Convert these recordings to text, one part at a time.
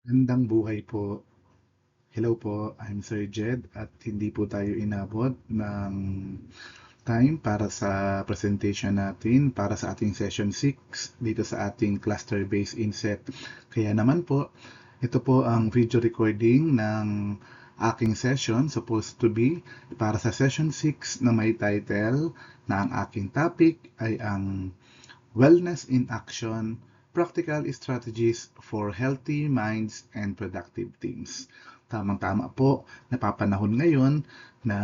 Magandang buhay po. Hello po, I'm Sir Jed at hindi po tayo inabot ng time para sa presentation natin para sa ating session 6 dito sa ating cluster-based inset. Kaya naman po, ito po ang video recording ng aking session supposed to be para sa session 6 na may title na ang aking topic ay ang Wellness in Action, Practical Strategies for Healthy Minds and Productive Teams. Tamang-tama po, napapanahon ngayon na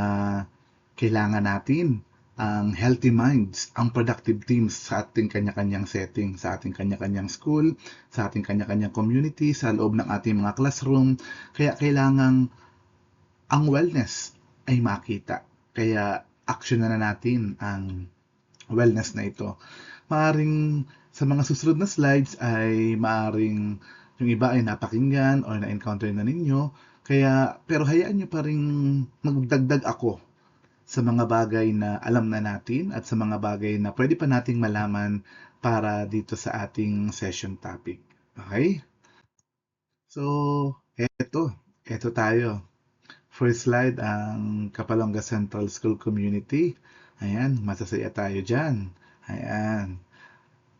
kailangan natin ang healthy minds, ang productive teams sa ating kanya-kanyang setting, sa ating kanya-kanyang school, sa ating kanya-kanyang community, sa loob ng ating mga classroom. Kaya kailangan ang wellness ay makita. Kaya action na natin ang wellness na ito. Maaring sa mga susunod na slides ay maaring yung iba ay napakinggan o na-encounter na ninyo. Pero hayaan nyo pa rin magdagdag ako sa mga bagay na alam na natin at sa mga bagay na pwede pa nating malaman para dito sa ating session topic. Okay? So, eto tayo. First slide, ang Kapalonga Central School Community. Ayan, masasaya tayo dyan. Ayan.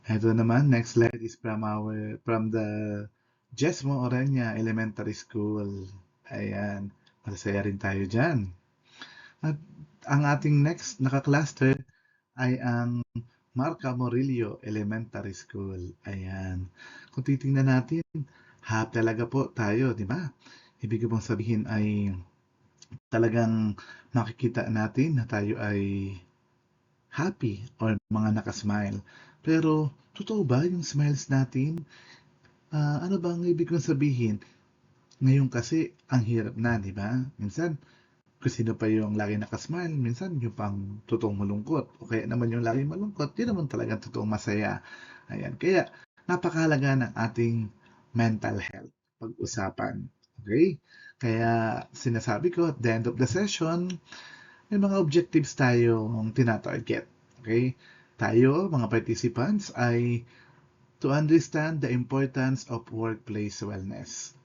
Ito naman, next slide is from the Jesmo Orania Elementary School. Ayan, masasaya rin tayo dyan. At ang ating next naka-cluster ay ang Marca Morillo Elementary School. Ayan. Kung titingnan natin, talaga po tayo, di ba? Ibig ko pong sabihin ay talagang makikita natin na tayo ay happy or mga nakasmile. Pero, totoo ba yung smiles natin? Ano ba ang ibig kong sabihin? Ngayon kasi, ang hirap na, di ba? Minsan, kung sino pa yung lagi nakasmile, minsan yung pang totoong malungkot. O kaya naman yung lagi malungkot, yun naman talagang totoong masaya. Ayan. Kaya, napakahalaga ng ating mental health pag-usapan. Okay? Kaya, sinasabi ko, at the end of the session, may mga objectives tayong tinatarget. Okay? Tayo, mga participants, ay to understand the importance of workplace wellness,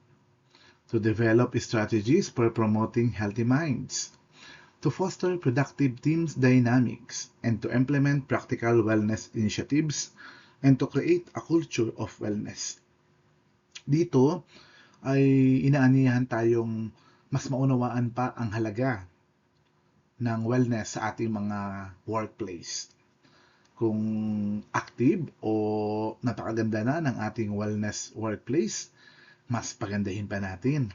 to develop strategies for promoting healthy minds, to foster productive teams dynamics, and to implement practical wellness initiatives, and to create a culture of wellness. Dito ay inaaniyahan tayong mas maunawaan pa ang halaga ng wellness sa ating mga workplace. Kung active o napakaganda na ng ating wellness workplace, mas pagandahin pa natin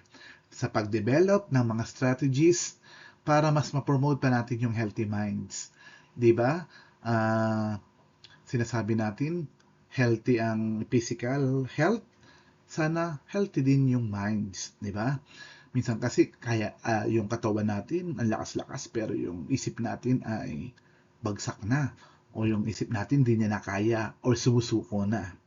sa pag-develop ng mga strategies para mas ma-promote pa natin yung healthy minds. 'Di ba? Sinasabi natin, healthy ang physical health, sana healthy din yung minds, 'di ba? Minsan kasi kaya yung katawan natin ang lakas-lakas pero yung isip natin ay bagsak na o yung isip natin di niya na kaya or sumusuko na.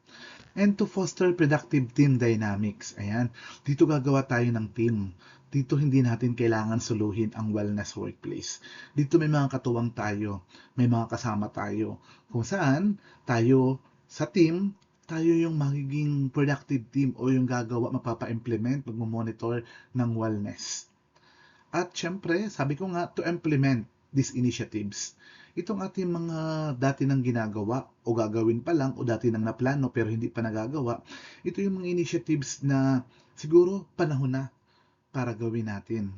And to foster productive team dynamics. Ayan, dito gagawa tayo ng team. Dito hindi natin kailangan suluhin ang wellness workplace. Dito may mga katuwang tayo, may mga kasama tayo. Kung saan tayo sa team, tayo yung magiging productive team o yung gagawa, mapapa-implement, magmo-monitor ng wellness. At syempre, sabi ko nga, to implement these initiatives. Itong ating mga dati nang ginagawa o gagawin pa lang o dati nang naplano pero hindi pa nagagawa, ito yung mga initiatives na siguro panahon na para gawin natin.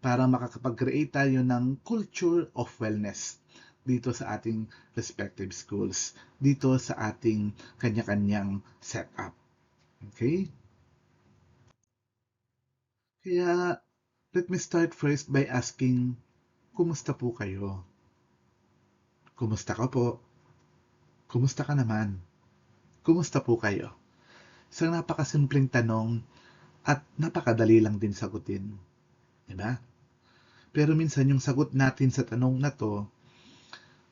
Para makakapag-create tayo ng culture of wellness dito sa ating respective schools, dito sa ating kanya-kanyang setup. Okay? Kaya, let me start first by asking, kumusta po kayo? Kumusta ka po? Kumusta ka naman? Kumusta po kayo? Isang napakasimpleng tanong at napakadali lang din sagutin. Diba? Pero minsan yung sagot natin sa tanong na to,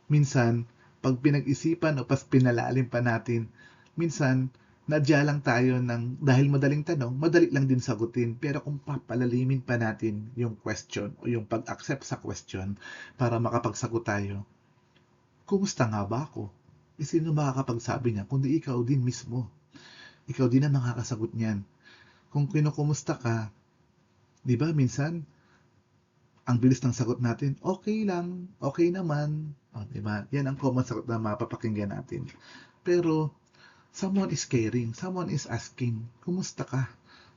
minsan pag pinag-isipan o pas pinalalim pa natin, minsan nadya lang tayo ng dahil madaling tanong, madali lang din sagutin. Pero kung papalalimin pa natin yung question o yung pag-accept sa question para makapagsagot tayo, kumusta nga ba ako? Sino makakapagsabi niya kundi ikaw din mismo? Ikaw din ang makakasagot niyan. Kung kinukumusta ka, 'di ba minsan ang bilis ng sagot natin, "Okay lang, okay naman." Oh, 'di ba? 'Yan ang common sagot na mapapakinggan natin. Pero someone is caring, someone is asking, "Kumusta ka?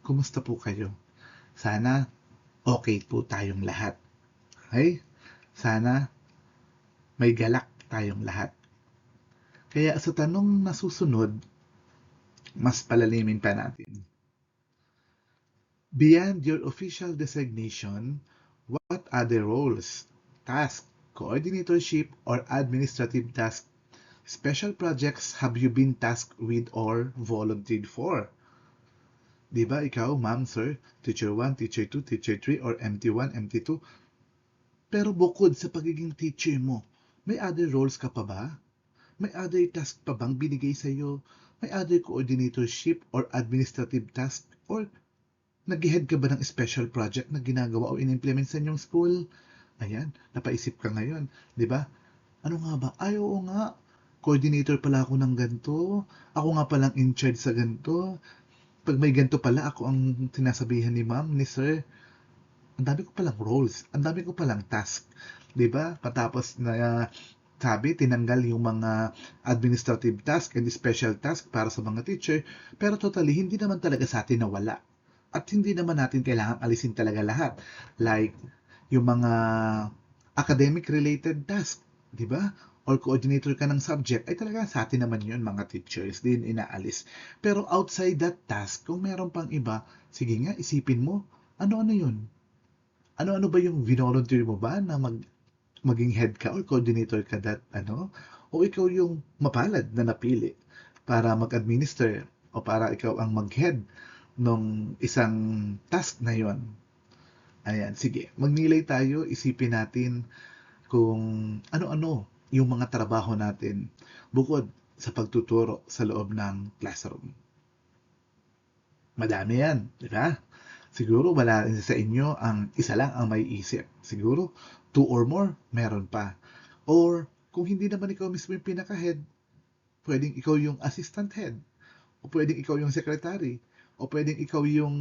Kumusta po kayo?" Sana okay po tayong lahat, okey? Sana may galak tayong lahat. Kaya sa tanong na susunod, mas palalimin pa natin. Beyond your official designation, what other roles, tasks, coordinatorship, or administrative tasks, special projects have you been tasked with or volunteered for? Di ba ikaw, ma'am, sir, teacher 1, teacher 2, teacher 3, or MT1, MT2? Pero bukod sa pagiging teacher mo, may other roles ka pa ba? May other task pa bang binigay sa'yo? May other coordinatorship or administrative task? Or nag-head ka ba ng special project na ginagawa o in-implement sa inyong school? Ayan, napaisip ka ngayon, di ba? Ano nga ba? Ay, oo nga. Coordinator pala ako ng ganito. Ako nga palang in charge sa ganito. Pag may ganito pala, ako ang sinasabihan ni ma'am, ni sir. Ang dami ko palang roles. Ang dami ko palang task. Di ba? Patapos na sabi, tinanggal yung mga administrative task and special task para sa mga teacher. Pero totally, hindi naman talaga sa atin nawala. At hindi naman natin kailangan alisin talaga lahat. Like, yung mga academic related task, di ba? Or coordinator ka ng subject, ay talaga sa atin naman yun, mga teachers, din inaalis. Pero outside that task, kung meron pang iba, sige nga, isipin mo, ano-ano yun? Ano-ano ba yung volunteer mo ba na maging head ka or coordinator ka that o ikaw yung mapalad na napili para mag-administer o para ikaw ang mag-head nung isang task na yon. Ayan, sige, magnilay tayo, isipin natin kung ano-ano yung mga trabaho natin bukod sa pagtuturo sa loob ng classroom. Madami yan, di ba? Siguro wala rin sa inyo ang isa lang ang may isip. Siguro 2 or more, meron pa. Or kung hindi naman ikaw mismo yung pinaka-head, pwedeng ikaw yung assistant head, o pwedeng ikaw yung secretary, o pwedeng ikaw yung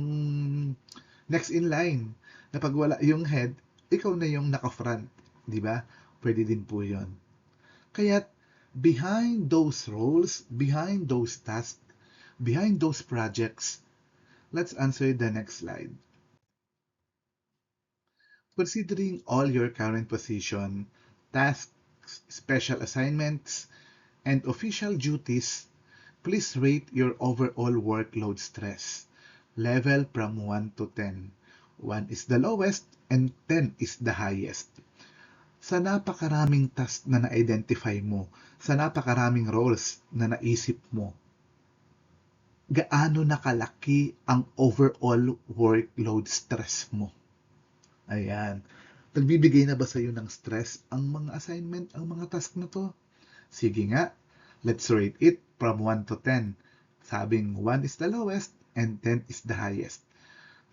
next in line na pag wala yung head, ikaw na yung naka-front, di ba? Pwede din po yun. Kaya behind those roles, behind those tasks, behind those projects, let's answer the next slide. Considering all your current position, tasks, special assignments, and official duties, please rate your overall workload stress level from 1 to 10. 1 is the lowest and 10 is the highest. Sa napakaraming tasks na na-identify mo, sa napakaraming roles na naisip mo, gaano nakalaki ang overall workload stress mo? Ayan. Nagbibigay na ba sa'yo ng stress ang mga assignment, ang mga task na to? Sige nga, let's rate it from 1 to 10. Sabing 1 is the lowest and 10 is the highest.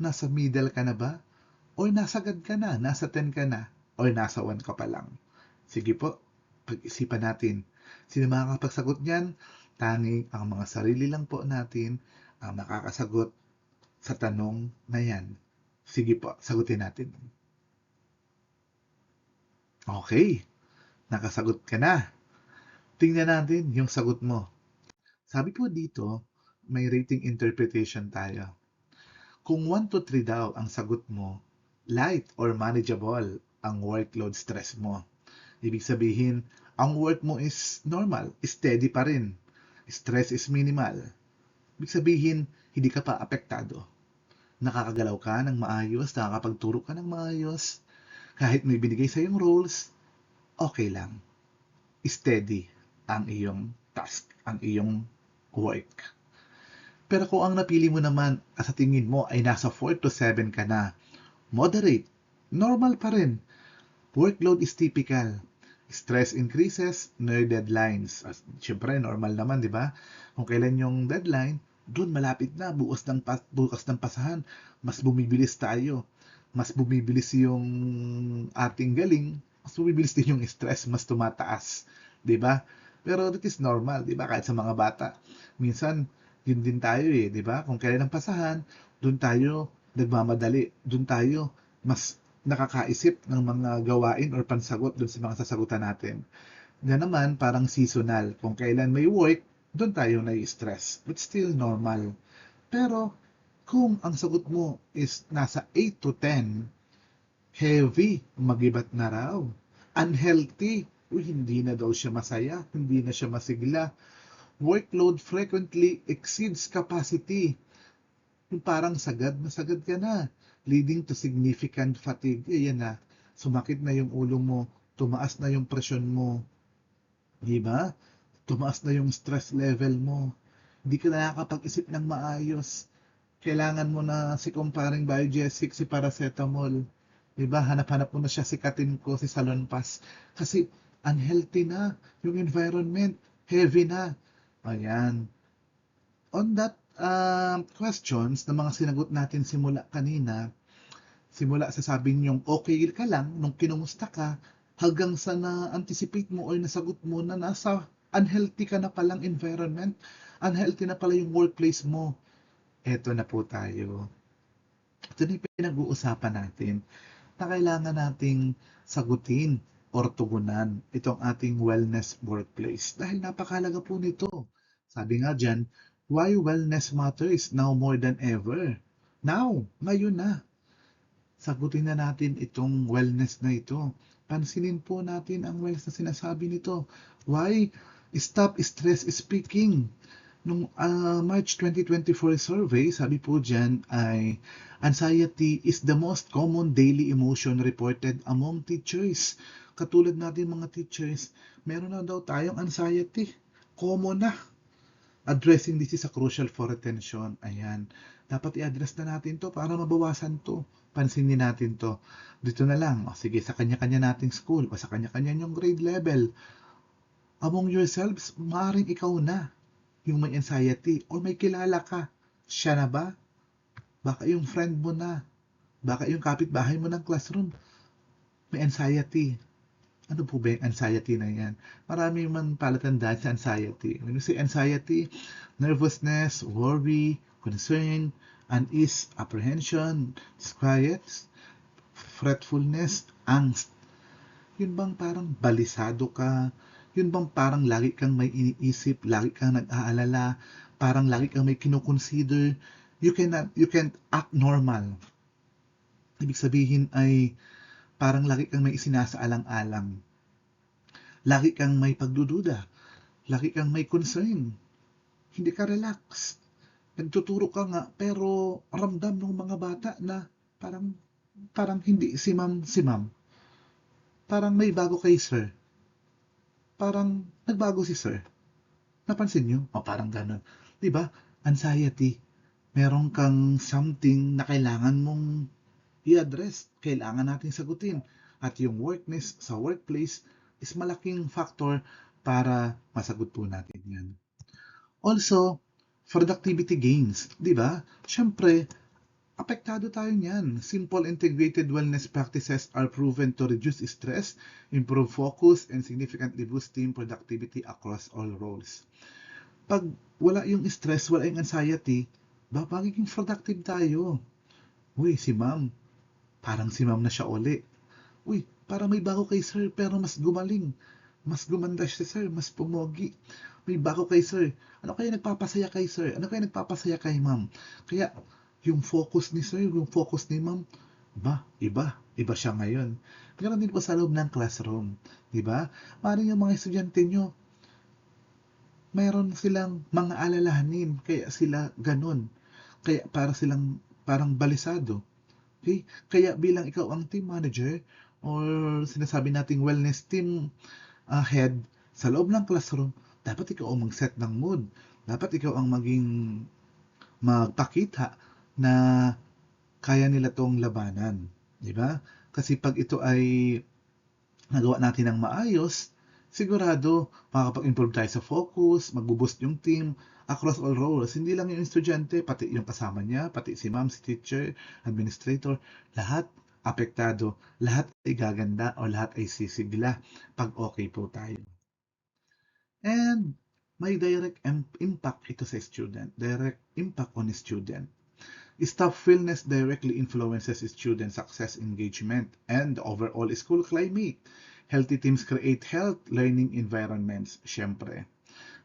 Nasa middle ka na ba? O nasagad ka na, nasa 10 ka na? O nasa 1 ka pa lang? Sige po, pag-isipan natin. Sino makakapagsagot niyan? Tanging ang mga sarili lang po natin ang makakasagot sa tanong na yan. Sige po, sagutin natin. Okay, nakasagot ka na. Tingnan natin yung sagot mo. Sabi po dito, may rating interpretation tayo. Kung 1 to 3 daw ang sagot mo, light or manageable ang workload stress mo. Ibig sabihin, ang work mo is normal, steady pa rin. Stress is minimal. Ibig sabihin, hindi ka pa apektado. Nakakagalaw ka ng maayos, nakakapagturo ka ng maayos. Kahit may binigay sa yung rules, okay lang. Steady ang iyong task, ang iyong work. Pero kung ang napili mo naman sa tingin mo ay nasa 4 to 7 ka na, moderate, normal pa rin. Workload is typical. Stress increases, near deadlines. Siyempre, normal naman, di ba? Kung kailan yung deadline, doon malapit na, bukas ng pasahan, mas bumibilis tayo. Mas bumibilis yung ating galing, mas bumibilis din yung stress, mas tumataas. Di ba? Pero it is normal, di ba? Kahit sa mga bata. Minsan, yun din tayo di ba? Kung kailan ang pasahan, Doon tayo nagmamadali, doon tayo mas nakakaisip ng mga gawain or pansagot doon sa mga sasagutan natin. Yan naman parang seasonal, kung kailan may work, doon tayo nai-stress, but still normal. Pero kung ang sagot mo is nasa 8 to 10, heavy, magibat na raw. Unhealthy, hindi na daw siya masaya, hindi na siya masigla. Workload frequently exceeds capacity. Yung parang sagad na sagad ka na, leading to significant fatigue. Yan na, sumakit na yung ulo mo, tumaas na yung presyon mo, di ba? Tumaas na yung stress level mo. Hindi ka nakakapag-isip ng maayos. Kailangan mo na si kumparing Biogesic, si paracetamol. Diba? Hanap-hanap mo na siya, sikatin ko, si Salonpas. Kasi unhealthy na yung environment. Heavy na. Ayan. On that questions na mga sinagot natin simula kanina, simula sa sabi niyong okay ka lang nung kinumusta ka, hanggang sa na-anticipate mo o nasagot mo na nasa unhealthy ka na palang environment, unhealthy na pala yung workplace mo. Eto na po tayo. Ito na yung pinag-uusapan natin na kailangan nating sagutin or tugunan itong ating wellness workplace. Dahil napakalaga po nito. Sabi nga dyan, why wellness matters now more than ever. Now, ngayon na. Sagutin na natin itong wellness na ito. Pansinin po natin ang wellness na sinasabi nito. Why? Stop stress speaking. Nung March 2024 survey, sabi po dyan ay anxiety is the most common daily emotion reported among teachers. Katulad natin mga teachers, meron na daw tayong anxiety. Common na. Addressing this is a crucial for retention. Ayan. Dapat i-address na natin to para mabawasan to. Pansinin natin to. Dito na lang. O sige, sa kanya-kanya nating school o sa kanya-kanya yung grade level. Among yourselves, maaaring ikaw na yung may anxiety or may kilala ka. Siya na ba? Baka yung friend mo na. Baka yung kapitbahay mo ng classroom may anxiety. Ano po ba yung anxiety na yan? Marami man palatandaan sa anxiety. When you say anxiety, nervousness, worry, concern, unease, apprehension, disquiet, fretfulness, angst. Yun bang parang balisado ka? Yun bang parang lagi kang may iniisip, lagi kang nag-aalala, parang lagi kang may kinoconsider? You can't act normal. Ibig sabihin ay parang lagi kang may isinasaalang-alang. Lagi kang may pagdududa. Lagi kang may concern. Hindi ka relax. Nagtuturo ka nga, pero ramdam ng mga bata na parang hindi si ma'am. Parang may bago kay sir. Parang nagbago si sir. Napansin nyo? O parang ganun. Diba? Anxiety. Meron kang something na kailangan mong i-address. Kailangan nating sagutin. At yung workness sa workplace is malaking factor para masagot po natin yan. Also, productivity gains. Diba? Siyempre, apektado tayo niyan. Simple integrated wellness practices are proven to reduce stress, improve focus, and significantly boost team productivity across all roles. Pag wala yung stress, wala yung anxiety, magiging productive tayo. Uy, si ma'am, parang si ma'am na siya uli. Uy, parang may bago kay sir pero mas gumaling. Mas gumanda si sir, mas pumogi. May bago kay sir. Ano kaya nagpapasaya kay sir? Ano kaya nagpapasaya kay ma'am? Kaya yung focus ni sir, yung focus ni ma'am, iba siya ngayon. Ganoon din po sa loob ng classroom, di ba? Maaaring yung mga estudyante nyo, mayroon silang mga alalahanin, kaya sila ganun. Kaya para silang parang balisado. Okay? Kaya bilang ikaw ang team manager or sinasabi nating wellness team head sa loob ng classroom, dapat ikaw ang mag-set ng mood. Dapat ikaw ang magpakita na kaya nila tong labanan. Di ba? Kasi pag ito ay nagawa natin ng maayos, sigurado makakapag-improve tayo sa focus, magbo-boost yung team across all roles. Hindi lang yung estudyante, pati yung kasama niya, pati si ma'am, si teacher, administrator, lahat apektado, lahat ay gaganda o lahat ay sisigla pag okay po tayo. And may direct impact ito sa student, direct impact on student. Staff wellness directly influences student success, engagement, and overall school climate. Healthy teams create health learning environments. Siyempre,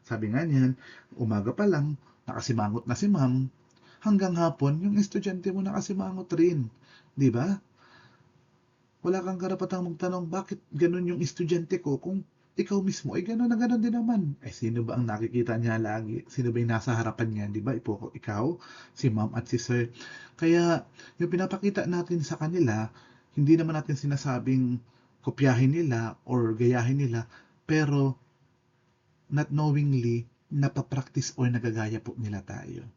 sabi nga niyan, umaga pa lang, nakasimangot na si ma'am, hanggang hapon, yung estudyante mo nakasimangot rin. Di ba? Wala kang karapatang magtanong, bakit ganun yung estudyante ko kung ikaw mismo ay ganun na ganun din naman. Sino ba ang nakikita niya lagi? Sino ba yung nasa harapan niya? Di ba? Ikaw, si ma'am at si sir. Kaya, yung pinapakita natin sa kanila, hindi naman natin sinasabing kopyahin nila or gayahin nila, pero not knowingly, napapractice or nagagaya po nila tayo.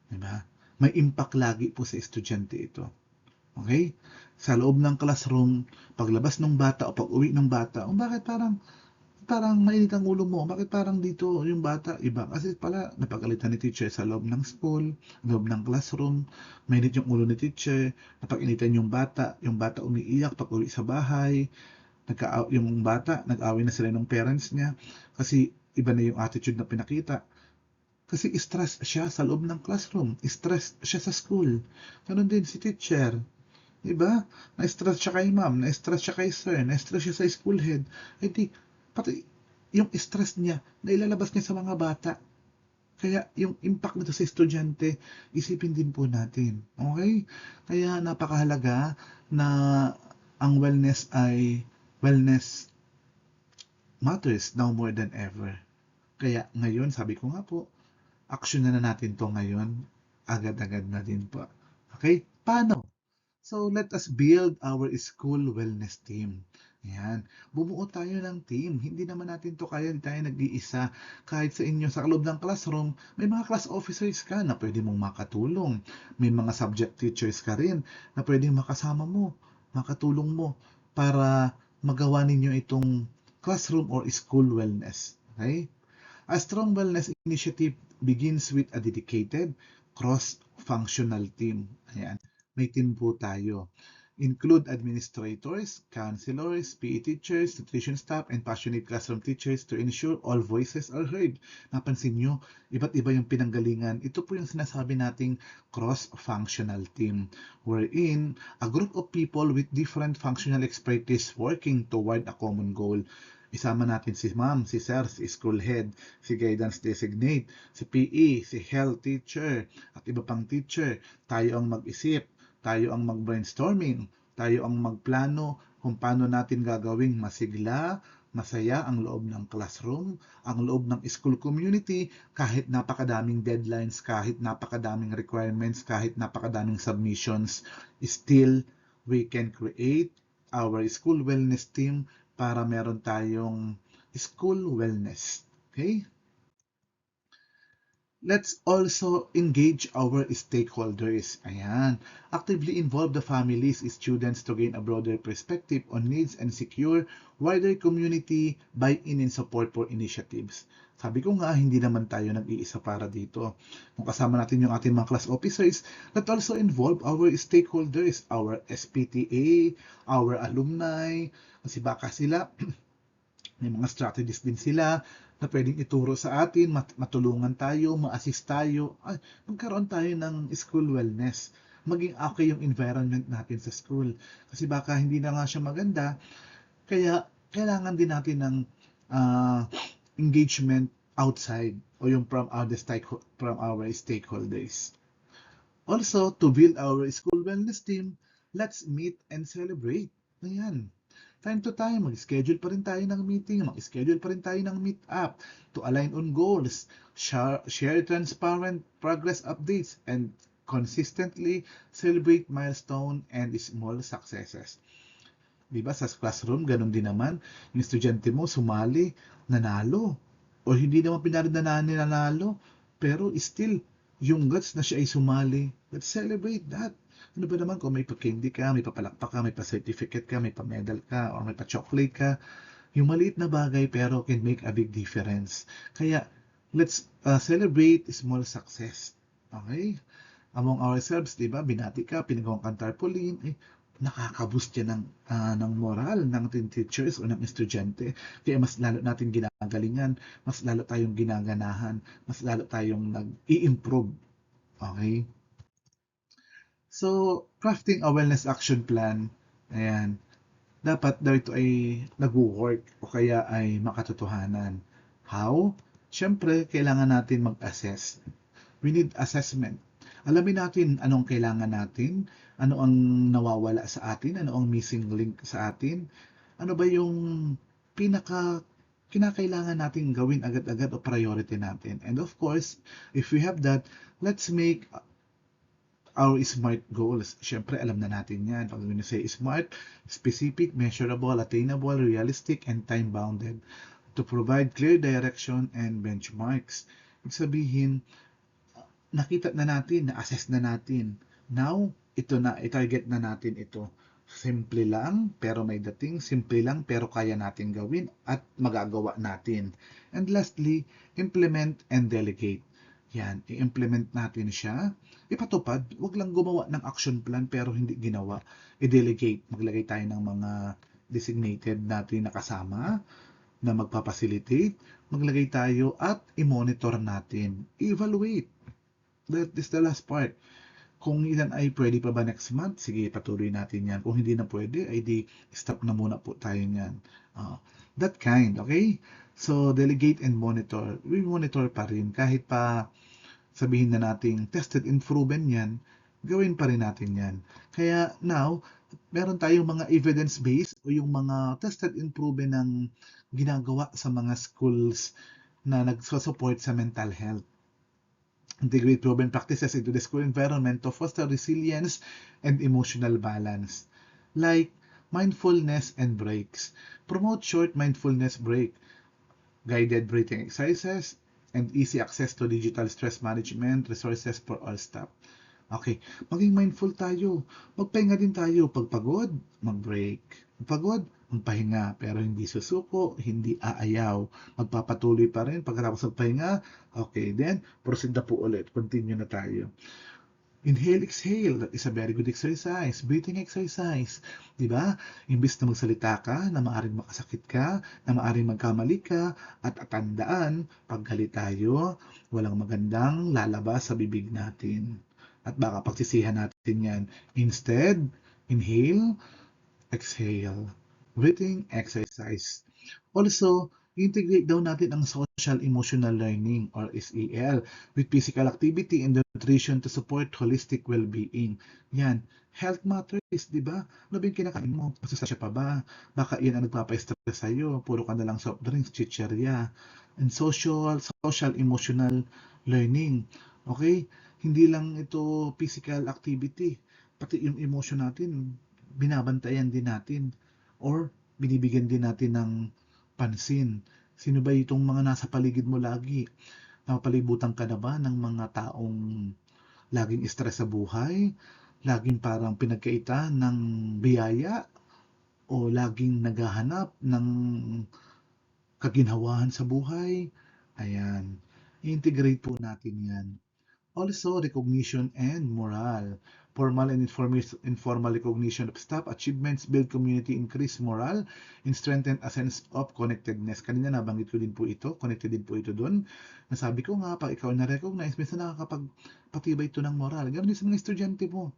Diba? May impact lagi po sa estudyante ito. Okay? Sa loob ng classroom, paglabas ng bata o pag-uwi ng bata, bakit parang mainit ang ulo mo? Bakit parang dito yung bata iba? Kasi pala napagalitan ni teacher sa loob ng school, loob ng classroom, mainit yung ulo ni teacher, napag-initan yung bata umiiyak pag-uwi sa bahay, yung bata, nag-away na sila ng parents niya kasi iba na yung attitude na pinakita. Kasi stress siya sa loob ng classroom, stress siya sa school. Ganon din si teacher. Diba? Na-stress siya kay ma'am, na-stress siya kay sir, na-stress siya sa school head. Di, pati yung stress niya, nailalabas niya sa mga bata. Kaya yung impact nito sa estudyante, isipin din po natin. Okay? Kaya napakahalaga na ang wellness matters now more than ever. Kaya ngayon, sabi ko nga po, action na natin to ngayon. Agad-agad na din po. Okay? Paano? So, let us build our school wellness team. Ayan. Bumuo tayo ng team. Hindi naman natin to kaya, hindi tayo nag-iisa. Kahit sa inyo, sa loob ng classroom, may mga class officers ka na pwede mong makatulong. May mga subject teachers ka rin na pwede makasama mo, makatulong mo para magawa ninyo itong classroom or school wellness. Okay? A strong wellness initiative begins with a dedicated, cross-functional team. Ayan. May team po tayo. Include administrators, counselors, PE teachers, nutrition staff, and passionate classroom teachers to ensure all voices are heard. Napansin nyo, iba't iba yung pinanggalingan. Ito po yung sinasabi nating cross-functional team, wherein a group of people with different functional expertise working toward a common goal. Isama natin si ma'am, si sir, si school head, si guidance designate, si PE, si health teacher, at iba pang teacher. Tayo ang mag-isip, tayo ang mag-brainstorming, tayo ang magplano kung paano natin gagawing masigla, masaya ang loob ng classroom, ang loob ng school community, kahit napakadaming deadlines, kahit napakadaming requirements, kahit napakadaming submissions, still we can create our school wellness team para meron tayong school wellness. Okay? Let's also engage our stakeholders. Ayan. Actively involve the families, students to gain a broader perspective on needs and secure wider community buy-in and support for initiatives. Sabi ko nga, hindi naman tayo nag-iisa para dito. Kung kasama natin yung ating mga class officers, let's also involve our stakeholders, our SPTA, our alumni, kasi baka sila may mga strategies din sila na pwedeng ituro sa atin, matulungan tayo, ma-assist tayo, magkaroon tayo ng school wellness. Maging okay yung environment natin sa school. Kasi baka hindi na nga siya maganda, kaya kailangan din natin ng engagement outside o yung from our stakeholders. Also, to build our school wellness team, let's meet and celebrate. Ayan. Time to time, mag-schedule pa rin tayo ng meeting, mag-schedule pa rin tayo ng meet-up to align on goals, share transparent progress updates, and consistently celebrate milestone and small successes. Diba sa classroom, ganun din naman, yung estudyante mo sumali, nanalo, o hindi naman nanalo, pero still, yung guts na siya ay sumali, let's celebrate that. Ano ba naman kung may pa-candy ka, may papalakpak ka, may pa-certificate ka, may pa-medal ka, or may pa-chocolate ka. Yung maliit na bagay pero can make a big difference. Kaya, let's celebrate small success. Okay? Among ourselves, di ba, binati ka, pinagawang kang tarpaulin, nakaka-boost yan ng moral ng teachers o ng estudyante. Kaya mas lalo natin ginagalingan, mas lalo tayong ginaganahan, mas lalo tayong nag-i-improve. Okay? So, crafting a wellness action plan, ayan, dapat daw ito ay nag-work o kaya ay makatotohanan. How? Siyempre, kailangan natin mag-assess. We need assessment. Alamin natin anong kailangan natin, ano ang nawawala sa atin, ano ang missing link sa atin, ano ba yung pinaka kinakailangan natin gawin agad-agad o priority natin. And of course, if we have that, let's make our SMART goals. Siyempre, alam na natin yan. Pag we say SMART, specific, measurable, attainable, realistic, and time-bounded to provide clear direction and benchmarks. Ibig sabihin, nakita na natin, na-assess na natin. Now, ito na, i-target na natin ito. Simple lang, pero may dating. Simple lang, pero kaya natin gawin at magagawa natin. And lastly, implement and delegate. Yan, i-implement natin siya. Ipatupad, wag lang gumawa ng action plan pero hindi ginawa. I-delegate, maglagay tayo ng mga designated natin na kasama na magpapacilitate. Maglagay tayo at i-monitor natin. Evaluate. That is the last part. Kung ilan ay pwede pa ba next month, sige, patuloy natin yan. Kung hindi na pwede, ay di stop na muna po tayo yan. That kind, okay? So, delegate and monitor. We monitor pa rin. Kahit pa sabihin na natin tested and proven yan, gawin pa rin natin yan. Kaya now, meron tayong mga evidence-based o yung mga tested and proven ng ginagawa sa mga schools na nagsusupport sa mental health. Integrate proven practices into the school environment to foster resilience and emotional balance. Like mindfulness and breaks. Promote short mindfulness break, guided breathing exercises, and easy access to digital stress management resources for all staff. Okay, maging mindful tayo. Magpahinga din tayo. Pag pagod, mag-break. Pag pagod, magpahinga. Pero hindi susuko, hindi aayaw. Magpapatuloy pa rin. Pagkatapos magpahinga, okay, then proceed na po ulit. Continue na tayo. Inhale, exhale. That is a very good exercise. Breathing exercise. Diba? Imbis na magsalita ka, na maaring makasakit ka, na maaring magkamali ka, at tandaan, pag galit tayo, walang magandang lalabas sa bibig natin. At baka pagsisihan natin yan. Instead, inhale, exhale. Breathing exercise. Also, integrate daw natin ang social emotional learning or SEL with physical activity and nutrition to support holistic well-being. Yan. Health matters, di ba? Ano ba yung kinakain mo? Masasasya pa ba? Baka yan ang nagpapa-stress sa'yo. Puro ka na lang soft drinks, chicherya. And social emotional learning. Okay? Hindi lang ito physical activity, pati yung emotion natin, binabantayan din natin or binibigyan din natin ng pansin. Sino ba itong mga nasa paligid mo lagi? Napapalibutan ka na ba ng mga taong laging stress sa buhay? Laging parang pinagkaitan ng biyaya? O laging naghahanap ng kaginhawahan sa buhay? Ayan. I-integrate po natin yan. Also, recognition and morale. Formal and informal recognition of staff achievements build community, increase morale, and strengthen a sense of connectedness. Kanina nabanggit ko din po ito, connected din po ito doon. Nasabi ko nga, pag ikaw na-recognize, minsan nakakapagpatibay ito ng morale. Ganun din sa mga estudyante mo.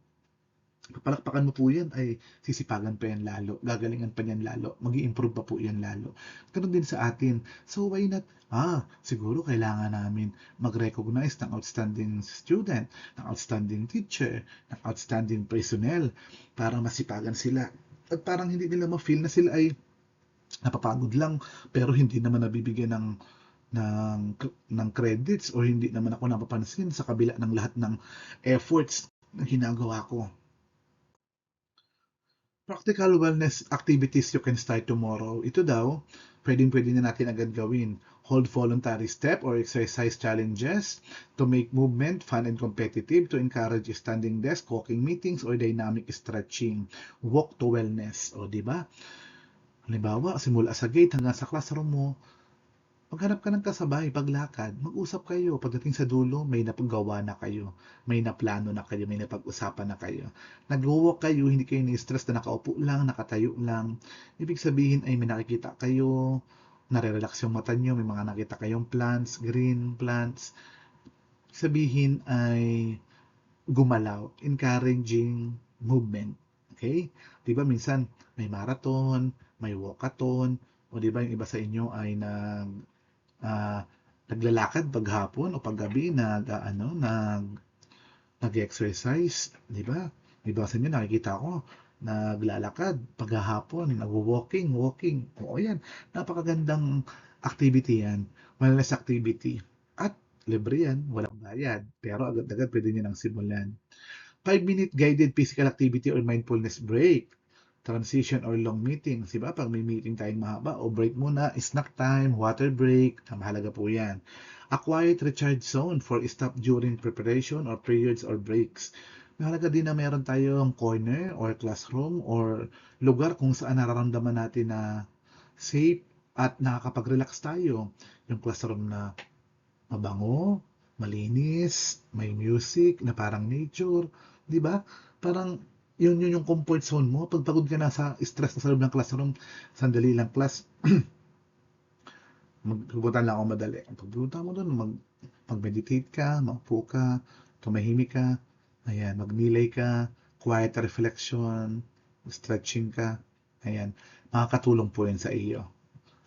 Papalakpakan mo po yan, ay sisipagan pa yan lalo, gagalingan pa yan lalo, mag-i-improve pa po yan lalo. Ganun din sa atin. So why not? Siguro kailangan namin mag-recognize ng outstanding student, ng outstanding teacher, ng outstanding personnel para masipagan sila. At parang hindi nila ma-feel na sila ay napapagod lang pero hindi naman nabibigyan ng credits or hindi naman ako napapansin sa kabila ng lahat ng efforts na ginagawa ko. Practical wellness activities you can start tomorrow. Ito daw, pwedeng-pwede na natin agad gawin. Hold voluntary step or exercise challenges to make movement fun and competitive, to encourage standing desk, walking meetings, or dynamic stretching. Walk to wellness. O, di ba? Halimbawa, simula sa gate hanggang sa classroom mo, maghanap ka ng kasabay, paglakad, mag-usap kayo. Pagdating sa dulo, may napagawa na kayo. May naplano na kayo, may napag-usapan na kayo. Nag-walk kayo, hindi kayo ni-stress na nakaupo lang, nakatayo lang. Ibig sabihin ay may nakikita kayo, nare-relax yung mata nyo, may mga nakita kayong plants, green plants. Ibig sabihin ay gumalaw, encouraging movement. Okay? 'Di ba minsan may marathon, may walkathon, o 'di ba yung iba sa inyo ay ah, naglalakad paghapon o paggabi nag-exercise, 'di ba? Iba sa inyo nakikita ko naglalakad paghapon, walking. Oo, yan. Napakagandang activity yan. Wellness activity. At libre yan, walang bayad. Pero agad-agad pwede nyo nang simulan. 5-minute guided physical activity or mindfulness break. Transition or long meetings. Diba? Pag may meeting tayong mahaba o break muna, snack time, water break, mahalaga po yan. A quiet recharge zone for stop during preparation or periods or breaks. Mahalaga din na meron tayong corner or classroom or lugar kung saan nararamdaman natin na safe at nakakapag-relax tayo. Yung classroom na mabango, malinis, may music na parang nature, 'di ba? Parang yun yung comfort zone mo. Pag pagod ka na sa stress na sa loob ng classroom, sandali lang class, magpupunta lang ako madali. Pagpunta mo doon, mag-meditate ka, maupo ka, tumahimik ka, ayan, magnilay ka, quiet reflection, stretching ka, ayan, makakatulong po yan sa iyo.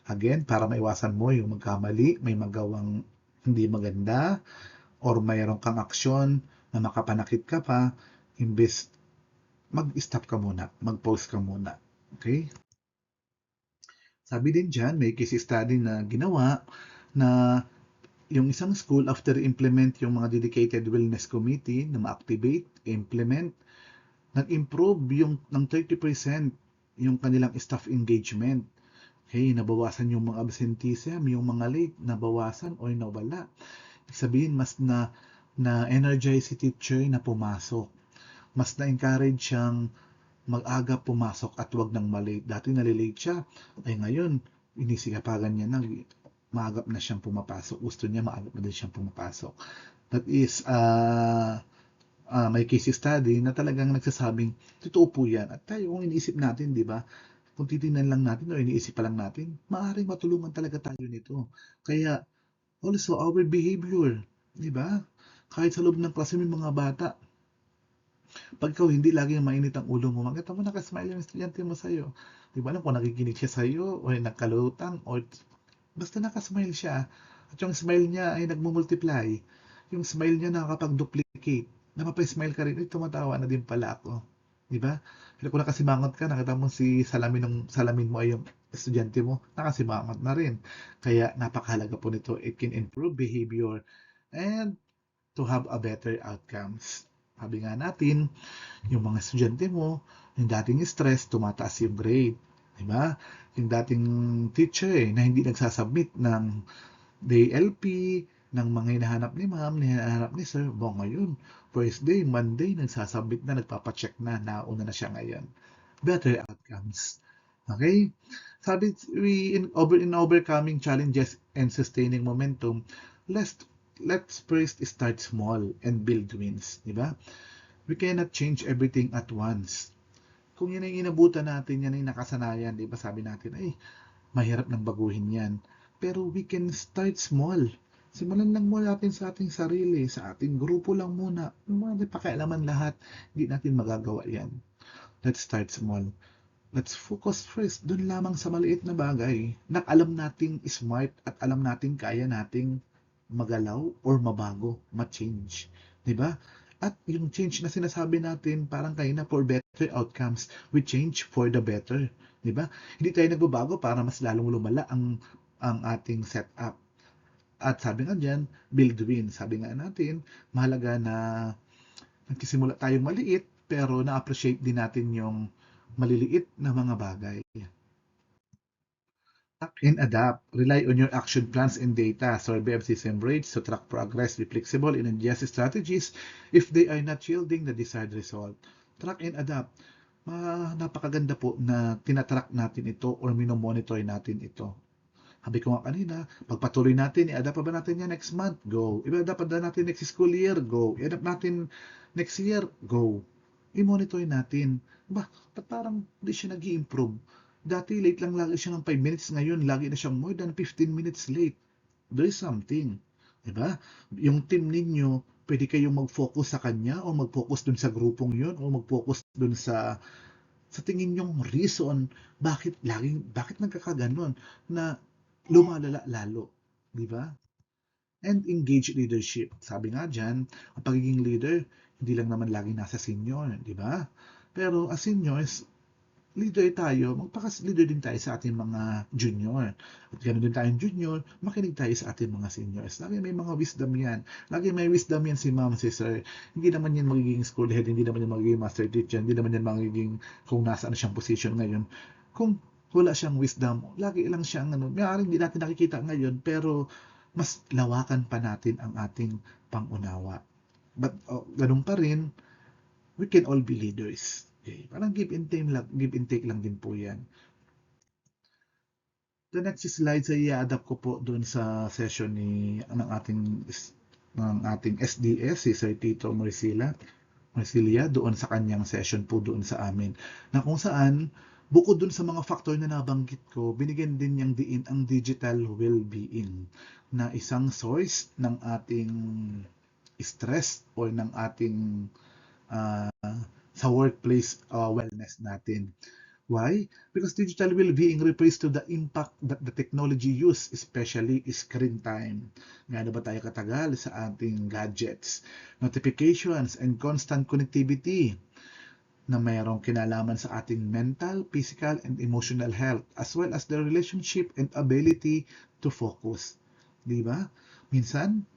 Again, para maiwasan mo yung magkamali, may magawang hindi maganda, or mayroon kang aksyon na makapanakit ka pa, imbes mag-stop ka muna, mag-pause ka muna. Okay? Sabi din dyan, may case study na ginawa na yung isang school after implement yung mga dedicated wellness committee na ma-activate, implement, nag-improve yung ng 30% yung kanilang staff engagement. Okay, nabawasan yung mga absenteeism, yung mga late, nabawasan o nawala. Sabihin, mas na energize si teacher na pumasok. Mas na-encourage siyang mag-aga pumasok at wag nang malate. Dati nalilate siya. Ay ngayon, inisikapagan niya na maagap na siyang pumapasok. Gusto niya maagap na din siyang pumapasok. That is, may case study na talagang nagsasabing, totoo po yan. At tayo, kung iniisip natin, di ba, kung titingnan lang natin o iniisip pa lang natin, maaaring matulungan talaga tayo nito. Kaya, also, our behavior, di ba? Kahit sa loob ng klase may mga bata, pag ikaw hindi lagi mainit ang ulo mo, makita mo nakasmile yung estudyante mo sa'yo. Di ba alam kung nakikinig siya sa'yo o nagkalutang o basta nakasmile siya at yung smile niya ay nagmumultiply. Yung smile niya nakakapag-duplicate. Napapa-smile ka rin, tumatawa na din pala ako. Di ba? Pero kung nakasimangot ka, nakita mo si salamin mo ay yung estudyante mo, nakasimangot na rin. Kaya napakahalaga po nito. It can improve behavior and to have a better outcomes. Sabi nga natin, yung mga estudyante mo, yung dating stress, tumataas yung grade. Diba? Yung dating teacher na hindi nagsasubmit ng DLP, ng mga hinahanap ni ma'am, hinahanap ni sir, ngayon, first day, Monday, nagsasubmit na, nagpapacheck na, nauna na siya ngayon. Better outcomes. Okay? Sabi, in overcoming challenges and sustaining momentum, let's let's first start small and build wins, di ba? We cannot change everything at once. Kung yan ay inabutan natin, yan ay nakasanayan, di ba? Sabi natin, ay, mahirap nang baguhin yan. Pero we can start small. Simulan lang muna natin sa ating sarili, sa ating grupo lang muna. Mga pakialaman lahat, hindi natin magagawa yan. Let's start small. Let's focus first dun lamang sa maliit na bagay na alam nating smart at alam nating kaya nating magalaw or mabago, ma-change. 'Di ba? At yung change na sinasabi natin, parang kayo na for better outcomes, we change for the better. 'Di ba? Hindi tayo nagbabago para mas lalong lumala ang ating setup. At sabi nga diyan, build win. Sabi nga natin, mahalaga na nagsisimula tayong maliit, pero na-appreciate din natin yung maliliit na mga bagay. Track and adapt. Rely on your action plans and data. Survey of system rates to track progress. Be flexible and adjust strategies if they are not yielding the desired result. Track and adapt. Napakaganda po na tinatrack natin ito or minomonitor natin ito. Sabi ko nga kanina, pagpatuloy natin, i-adapt pa ba natin yan next month? Go. I-adapt pa ba natin next school year? Go. I-adapt natin next year? Go. I-monitor natin. Ba't parang hindi siya nag improve. Dati late lang lagi siya ng 5 minutes. Ngayon, lagi na siyang more than 15 minutes late. There is something. Diba? Yung team ninyo, Pwede kayong mag-focus sa kanya o mag-focus dun sa grupong yun o mag-focus dun sa tingin niyong reason bakit nagkakaganon na lumalala lalo, di ba? And engage leadership. Sabi nga diyan, ang pagiging leader hindi lang naman laging nasa senior, di ba? Pero as seniors, leader tayo, magpakas-leader din tayo sa ating mga junior. At ganoon din tayong junior, makinig tayo sa ating mga seniors. Lagi may mga wisdom yan. Lagi may wisdom yan si ma'am, si sir. Hindi naman yan magiging school head, hindi naman yan magiging master teacher, hindi naman yan magiging kung nasaan siyang position ngayon. Kung wala siyang wisdom, lagi lang siyang maaaring hindi natin nakikita ngayon, pero mas lawakan pa natin ang ating pangunawa. But ganun pa rin, we can all be leaders. Okay. Parang give and take lang din po yan. The next slide ay i-adapt ko po doon sa session ng ating SDS, si Sir Tito Marsilia, doon sa kanyang session po doon sa amin. Na kung saan, bukod doon sa mga factor na nabanggit ko, binigyan din niyang diin ang digital well-being na isang source ng ating stress or ng ating sa workplace wellness natin. Why? Because digital well-being refers to the impact that the technology use, especially screen time. Gaano ba tayo katagal sa ating gadgets, notifications, and constant connectivity na mayroong kinalaman sa ating mental, physical, and emotional health, as well as the relationship and ability to focus. Di ba? Minsan,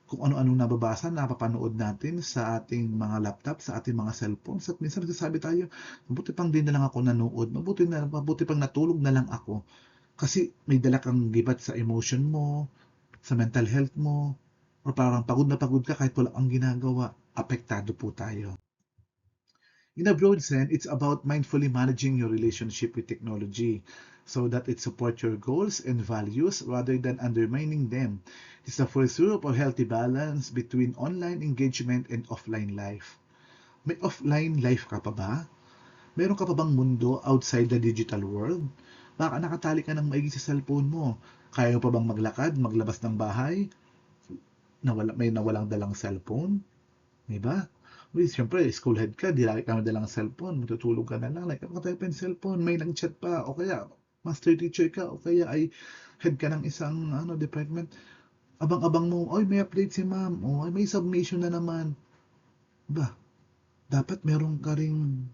kung ano-ano nababasa, napapanood natin sa ating mga laptop, sa ating mga cellphones. At minsan nagsasabi tayo, mabuti pang din na lang ako nanood, mabuti pang natulog na lang ako. Kasi may dala kang gibat sa emotion mo, sa mental health mo, or parang pagod na pagod ka kahit wala kang ginagawa, apektado po tayo. In a broad sense, it's about mindfully managing your relationship with technology so that it supports your goals and values rather than undermining them. It's the pursuit of a healthy balance between online engagement and offline life. May offline life ka pa ba? Meron ka pa bang mundo outside the digital world? Baka nakatali ka ng maigi sa cellphone mo. Kaya mo pa bang maglakad, maglabas ng bahay, may nawalang dalang cellphone? Di ba? Siyempre, school head ka, di lagi ka madalang cellphone, matutulog ka na lang, like, kapatay pa yung cellphone, may nag-chat pa, o kaya, master teacher ka, o kaya ay head ka ng isang department, abang-abang mo, oy, may update si ma'am, o ay, may submission na naman. Ba, dapat meron ka ring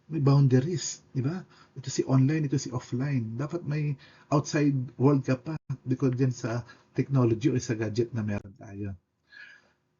may boundaries, di ba? Ito si online, ito si offline. Dapat may outside world ka pa because dyan sa technology o sa gadget na meron tayo.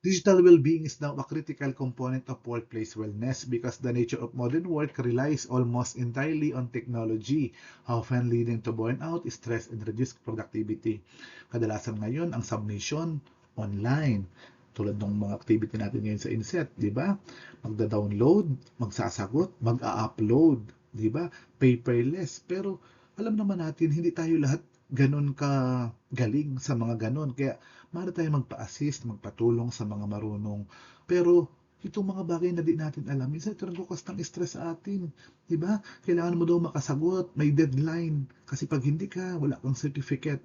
Digital well-being is now a critical component of workplace wellness because the nature of modern work relies almost entirely on technology, often leading to burnout, stress, and reduced productivity. Kadalasan ngayon, ang submission online. Tulad ng mga activity natin ngayon sa Inset, di ba? Magda-download, magsasagot, mag-a-upload, di ba? Paperless. Pero alam naman natin, hindi tayo lahat ganun ka galing sa mga ganun. Kaya maaari tayong magpa-assist, magpatulong sa mga marunong. Pero itong mga bagay na di natin alam, minsan ito nagbukas ng stress sa atin. Diba? Kailangan mo daw makasagot, may deadline. Kasi pag hindi ka, wala kang certificate,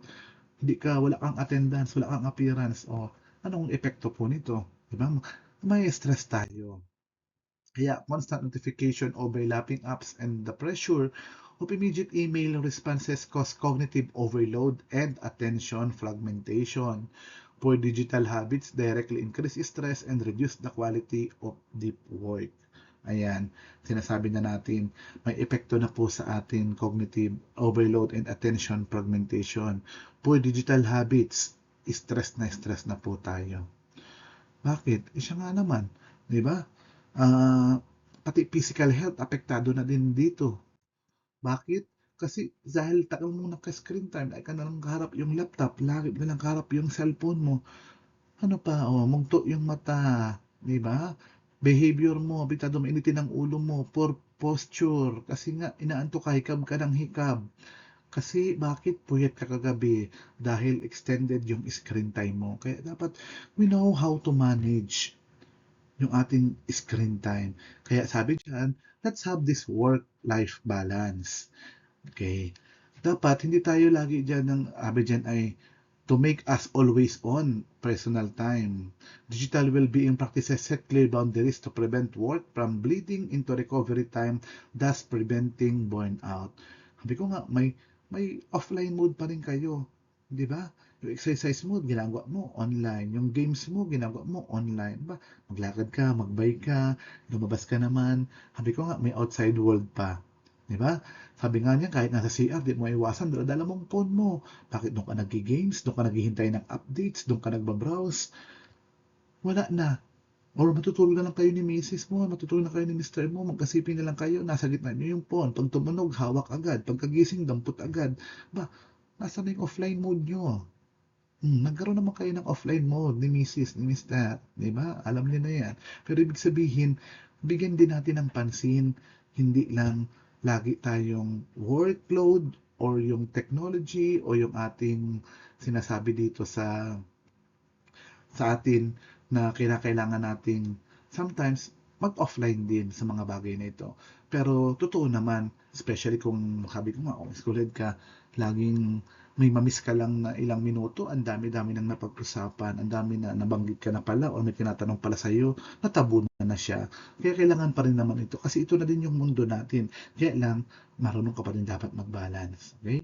wala kang attendance, wala kang appearance, o anong epekto po nito? Diba? May stress tayo. Kaya constant notification, overlapping apps, and the pressure of immediate email responses cause cognitive overload and attention fragmentation. Poor digital habits directly increase stress and reduce the quality of deep work. Ayan, sinasabi na natin, may epekto na po sa atin cognitive overload and attention fragmentation. Poor digital habits, stress na po tayo. Bakit? Siya nga naman, di ba? Pati physical health, apektado na din dito. Bakit? Kasi dahil tagal mong naka-screen time, ay ka na lang kaharap yung laptop, lagi na lang kaharap yung cellphone mo. Ano pa, mungto yung mata, di ba? Behavior mo, apektado mainitin ang ulo mo, poor posture, kasi nga inaantok ka, hikab ka ng hikab. Kasi bakit puyat ka kagabi? Dahil extended yung screen time mo. Kaya dapat we know how to manage yung ating screen time. Kaya sabi diyan, let's have this work-life balance. Okay? Dapat hindi tayo lagi diyan ng sabi diyan ay to make us always on personal time. Digital well-being practices set clear boundaries to prevent work from bleeding into recovery time, thus preventing burnout. Sabi ko nga, may offline mode pa rin kayo. Di ba? Yung exercise mo, ginagawa mo online. Yung games mo, ginagawa mo online. Ba? Maglakad ka, magbike ka, lumabas ka naman. Sabi ko nga, may outside world pa. Di ba? Sabi nga niya, kahit nasa CR, di mo iwasan, dala mong phone mo. Bakit doon ka nag-games, doon ka naghihintay ng updates, doon ka nagbabrowse? Wala na. Or matutulog na lang kayo ni Mrs. mo, matutulog na kayo ni Mr. mo, magkasipin na lang kayo, nasa gitna niyo yung phone. Pag tumunog, hawak agad. Pagkagising, dampot agad. Ba, nasa na yung offline mode nyo? Nagkaroon naman kayo ng offline mode ni Mrs., ni Mr. Di ba? Alam niyo na yan. Pero ibig sabihin, bigyan din natin ng pansin. Hindi lang lagi tayong workload or yung technology o yung ating sinasabi dito sa atin na kinakailangan nating sometimes mag-offline din sa mga bagay na ito. Pero totoo naman, especially kung sabi ko nga, kung schoolhead ka, laging may mamiss ka lang na ilang minuto, ang dami-dami nang napag-usapan, ang dami na nabanggit ka na pala o may tinatanong pala sa iyo, natabunan na siya. Kaya kailangan pa rin naman ito kasi ito na din yung mundo natin. Kaya lang, marunong ka pa rin dapat mag-balance. Okay?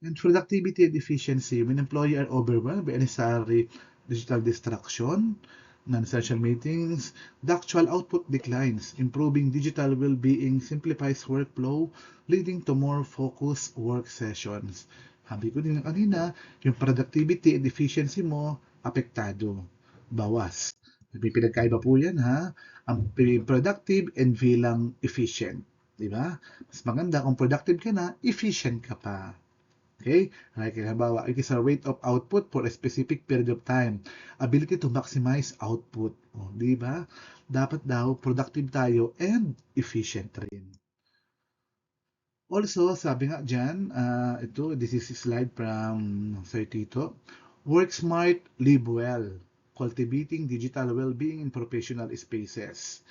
And productivity and efficiency, when employees are overwhelmed by unnecessary digital distraction, non-essential meetings, the actual output declines. Improving digital well-being simplifies workflow, leading to more focused work sessions. Sabi ko din kanina, yung productivity and efficiency mo, apektado, bawas. May pinagkaiba po yan ha. Ang productive and bilang efficient. Diba? Mas maganda kung productive ka na, efficient ka pa. Okay? Like, halimbawa, it is a rate of output for a specific period of time. Ability to maximize output. O, di ba? Dapat daw productive tayo and efficient rin. Also, sabi nga dyan, this is a slide from Sir Tito. Work smart, live well. Cultivating digital well-being in professional spaces.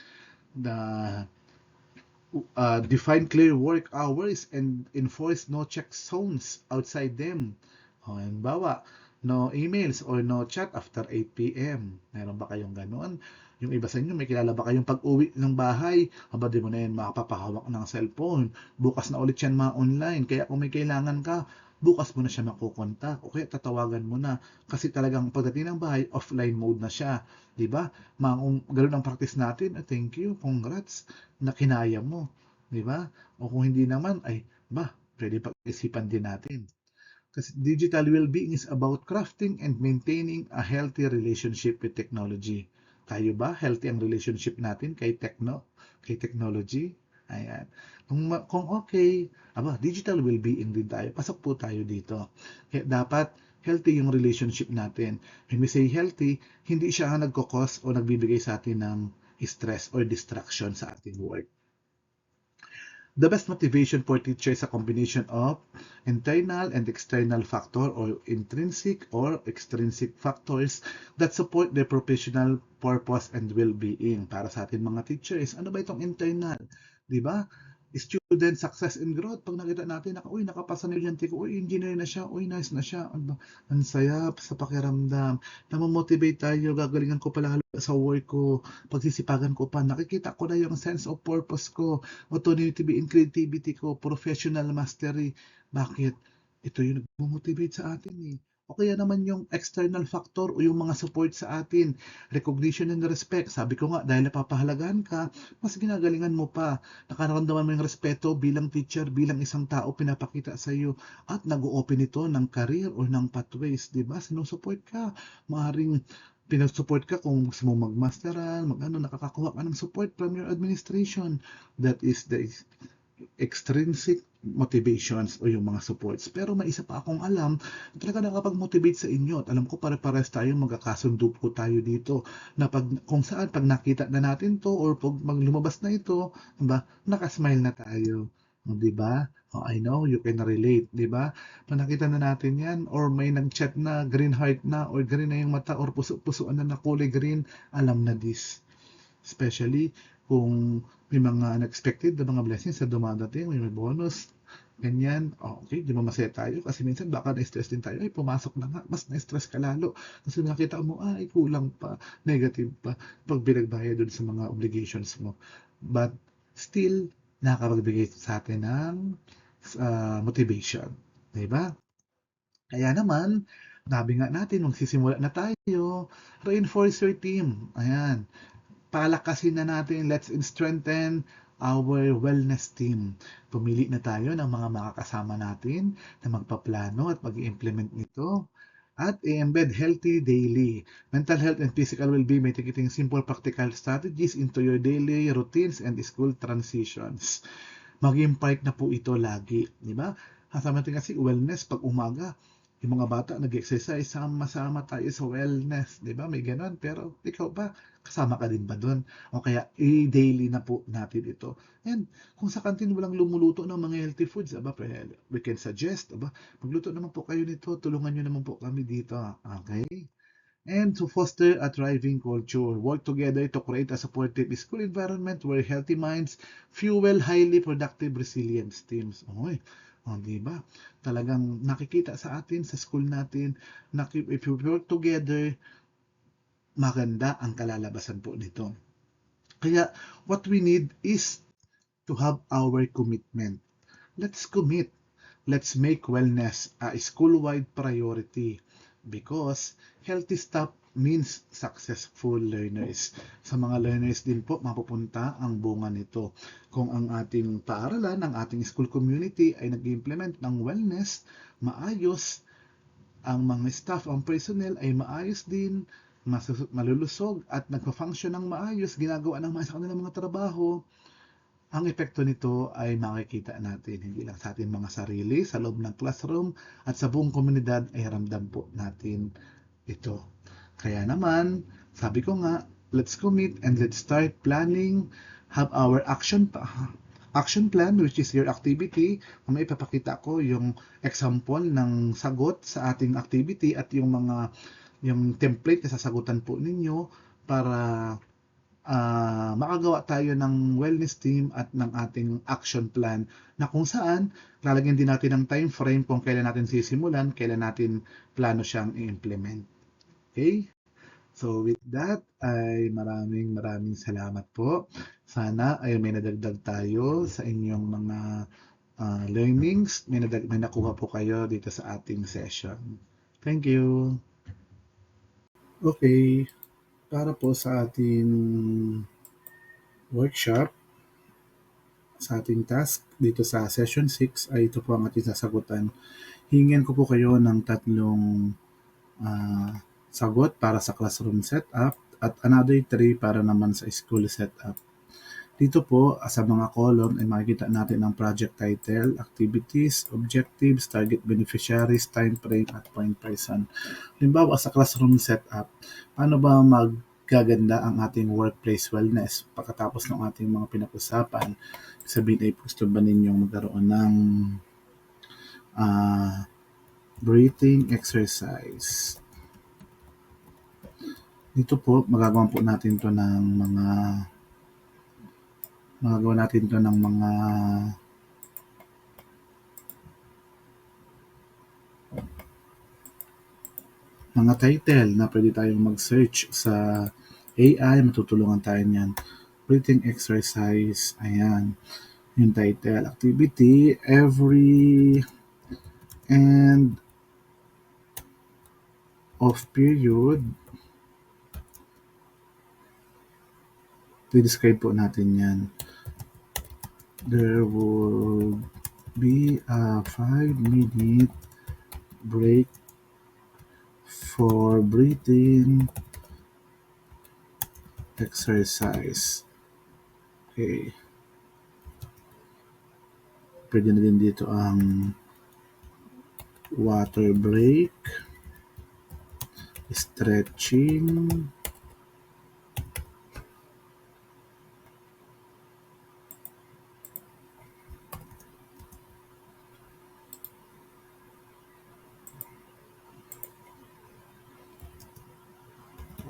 Define clear work hours and enforce no check zones outside them. Halimbawa, no emails or no chat after 8 p.m. Meron ba kayong ganon? Yung iba sa inyo, may kilala ba kayong pag-uwi ng bahay? Aba, di mo na yan makapapahawak ng cellphone. Bukas na ulit yan online. Kaya kung may kailangan ka, bukas mo na siya makukontak. O kaya tatawagan mo na. Kasi talagang pagdating ng bahay, offline mode na siya. Di ba? Ganun ang practice natin. Thank you, congrats na kinaya mo, di ba? O kung hindi naman, ay, pwede pag-isipan din natin. Kasi digital well-being is about crafting and maintaining a healthy relationship with technology. Tayo ba? Healthy ang relationship natin kay technology? Ayan. Kung okay, digital well-being din tayo. Pasok po tayo dito. Kaya dapat healthy yung relationship natin. When we say healthy, hindi siya nagkakos o nagbibigay sa atin ng stress or distraction sa ating work. The best motivation for teacher is a combination of internal and external factor or intrinsic or extrinsic factors that support their professional purpose and well-being. Para sa atin mga teachers, ano ba itong internal? Di ba? Student success and growth. Pag nakita natin, nakapasa na yung ko, engineer na siya, nice na siya. Ang saya sa pakiramdam. Namomotivate tayo, gagalingan ko pala sa work ko, pagsisipagan ko pa, nakikita ko na yung sense of purpose ko, autonomy and creativity ko, professional mastery. Bakit? Ito yung nag-motivate sa atin eh. O kaya naman yung external factor o yung mga support sa atin, recognition and respect. Sabi ko nga, dahil napapahalagahan ka, mas ginagalingan mo pa. Nakaramdaman mo yung respeto bilang teacher, bilang isang tao, pinapakita sa iyo. At nag-open ito ng career or ng pathways, di ba? Sinusupport ka. Maaring pinag-support ka kung gusto mo mag-masteral, nakakakuha ka ng support from your administration. That is the extrinsic motivations o yung mga supports. Pero may isa pa akong alam, talaga nakapag-motivate sa inyo. At alam ko pare-pares tayo, magkakasundo po tayo dito. Na kung saan, pag nakita na natin to or pag lumabas na ito, diba, nakasmile na tayo. Diba? I know, you can relate, diba? Pag nakita na natin yan, or may nag-chat na, green heart na, or green na yung mata, or puso-pusoan na kulay green, alam na this. Especially kung may mga unexpected na mga blessings na dumadating, may bonus, ganyan. Oh, okay, 'di ba masaya tayo kasi minsan baka na-stress din tayo, "Ay pumasok na nga," mas na-stress ka lalo. Kasi nakita mo, ay kulang pa, negative pa, 'pag pinagbayad dun sa mga obligations mo. But still, nakakapagbigay sa atin ng, motivation, 'di ba? Kaya naman, sabi nga natin magsisimula na tayo, reinforce your team, ayan. Palakasin na natin, let's strengthen our wellness team. Pumili na tayo ng mga makakasama natin na magpaplano at mag-implement nito. At i-embed healthy daily. Mental health and physical well-being may tikiting simple practical strategies into your daily routines and school transitions. Maging part na po ito lagi, di ba? Kasama natin kasi wellness pag umaga. Yung mga bata nag-exercise, sama-sama tayo sa wellness, di ba? May ganon. Pero ikaw ba, kasama ka din ba doon? O kaya i-daily na po natin ito. And kung sa kantin walang lumuluto ng mga healthy foods, aba, we can suggest, aba, magluto naman po kayo nito, tulungan nyo naman po kami dito. Okay? And to foster a thriving culture. Work together to create a supportive school environment where healthy minds fuel highly productive resilient teams. Oy, di ba? Talagang nakikita sa atin, sa school natin, na if you work together, maganda ang kalalabasan po nito. Kaya what we need is to have our commitment. Let's commit. Let's make wellness a school-wide priority because healthy staff means successful learners. Sa mga learners din po mapupunta ang bunga nito. Kung ang ating paaralan, ang ating school community ay nag-implement ng wellness, maayos, ang mga staff, ang personnel ay maayos din, malulusog at nagpa-function ng maayos, ginagawa ng maayos sa kanilang mga trabaho, ang epekto nito ay makikita natin hindi lang sa ating mga sarili, sa loob ng classroom at sa buong komunidad ay ramdam po natin ito. Kaya naman, sabi ko nga, let's commit and let's start planning, have our action plan which is your activity. May ipapakita ko yung example ng sagot sa ating activity at yung template na sasagutan po ninyo para makagawa tayo ng wellness team at ng ating action plan na kung saan lalagyan din natin ng time frame kung kailan natin sisimulan, kailan natin plano siyang i-implement. Okay? So with that ay maraming salamat po. Sana ay may nadagdag tayo sa inyong mga learnings, may nakuha po kayo dito sa ating session. Thank you. Okay, para po sa ating workshop, sa ating task dito sa session 6 ay ito po ang ating sasagutan. Hingin ko po kayo ng tatlong sagot para sa classroom setup at another 3 para naman sa school setup. Dito po sa mga column ay makikita natin ang project title, activities, objectives, target beneficiaries, time frame at point person. Halimbawa sa classroom setup, paano ba maggaganda ang ating workplace wellness pagkatapos ng ating mga pinag-usapan? Sabihin ay gusto ba ninyong magkaroon ng breathing exercise. Dito po, magagawa po natin to ng mga title na pwede tayong mag-search sa AI, matutulungan tayo niyan. Breathing exercise, ayan. Yung title, activity, every end of period. I-describe po natin yan. There will be a 5-minute break for breathing exercise. Okay. Pwede na din dito ang water break, stretching,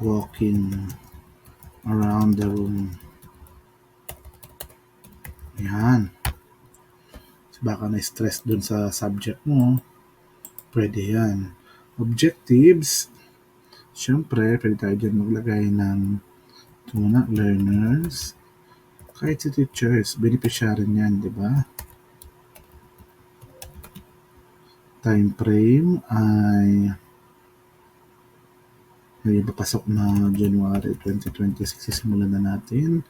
walking around the room. Yan. baka na-stress dun sa subject mo, pwede yan. Objectives, syempre, pwede tayo dyan maglagay ng learners, kahit si teachers, beneficiary niyan, di ba? Time frame ay may papasok na January 2026, sisimulan na natin.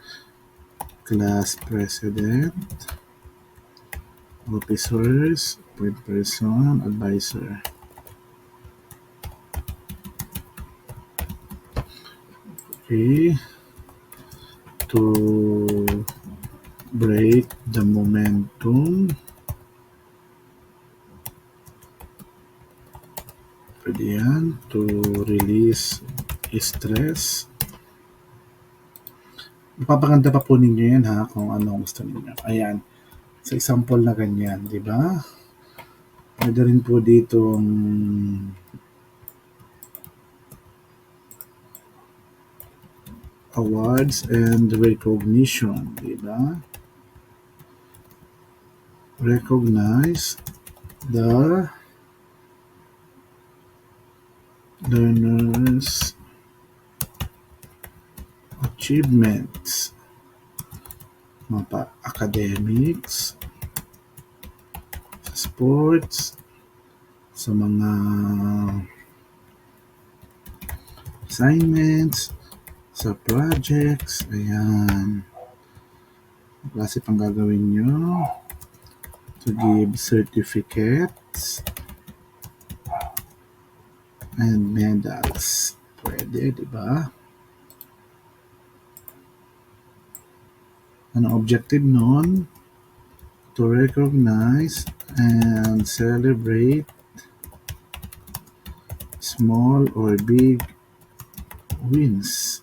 Class president, officers, point person, advisor. Okay. To break the momentum, pwede yan. To release stress. Ipapaganda pa po ninyo yan ha, kung ano gusto ninyo. Ayan. Sa example na ganyan, di ba? Pwede rin po ditong awards and recognition, di ba? Recognize the learners' achievements, academics, sports, sa mga assignments, sa projects, ayan. Klase pang gagawin nyo. To give certificates and medals. Pwede, di ba? Ano objective nun? To recognize and celebrate small or big wins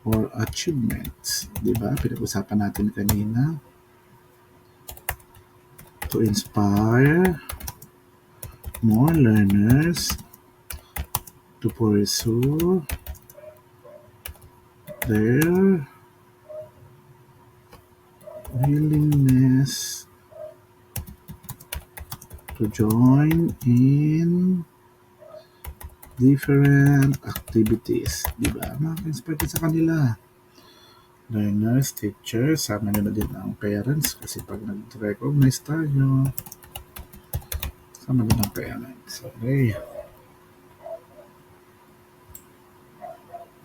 or achievements. Diba? Pinag-usapan natin kanina. To inspire more learners to pursue their willingness to join in different activities. Diba? Maka-inspire sa kanila. Learners, teachers, sama nyo na din ang parents kasi pag nag-recognize tayo, sama din ang parents. Okay.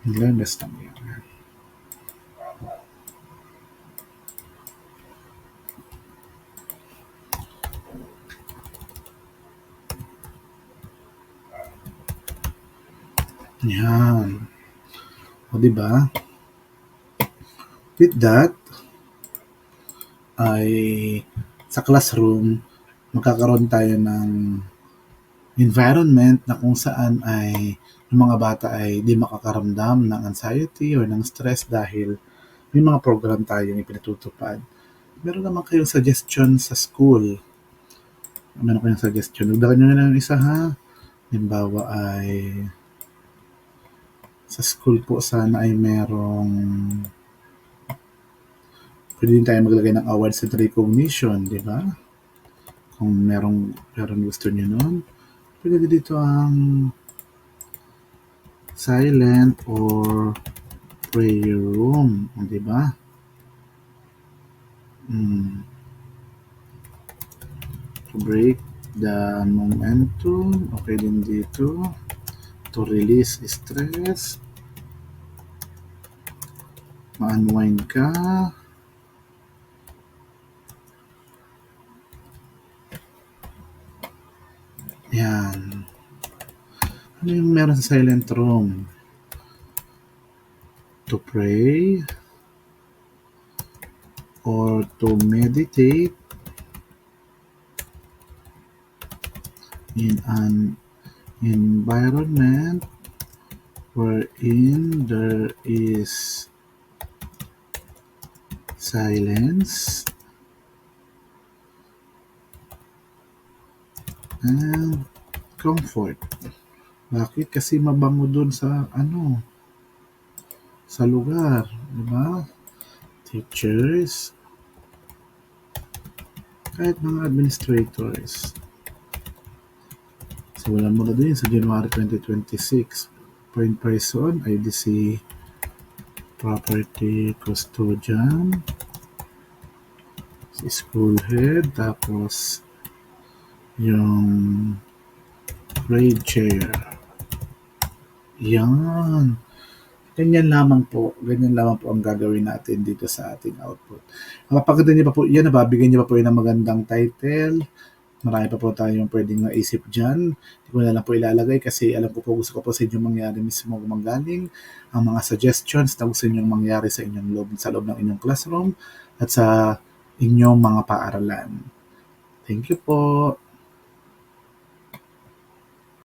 Learners lang yan. Yan. O diba? With that, ay sa classroom, magkakaroon tayo ng environment na kung saan ay yung mga bata ay di makakaramdam ng anxiety or ng stress dahil may mga program tayong ipinatutupad. Meron naman kayong suggestion sa school. Meron kayong suggestion. Nagdagan nyo na ng isa ha. Halimbawa ay sa school po sana ay merong pwede din tayo maglagay ng awards and recognition, di ba? Kung merong gusto nyo nun. Pwede dito ang silent or prayer room, di ba? To break the momentum, okay din dito. To release stress, ma-unwind ka, yan. Ano yung meron sa silent room? To pray or to meditate in an environment wherein there is silence and comfort. Bakit? Kasi mabango dun sa sa lugar, di ba? Teachers, Kahit mga administrators. So, wala muna din sa January 2026. Point person, IDC property custodian, si school head, tapos yung grade chair. Yan. Ganyan lamang po ang gagawin natin dito sa ating output. Mapapaganda niyo pa po yan, nababigyan niyo pa po yan ng magandang title. Marami pa po tayong pwedeng naisip dyan. Hindi ko na lang po ilalagay kasi alam ko po gusto ko po sa inyong mangyari mismo gumagaling ang mga suggestions na gusto ninyong mangyari sa loob ng inyong classroom at sa inyong mga paaralan. Thank you po.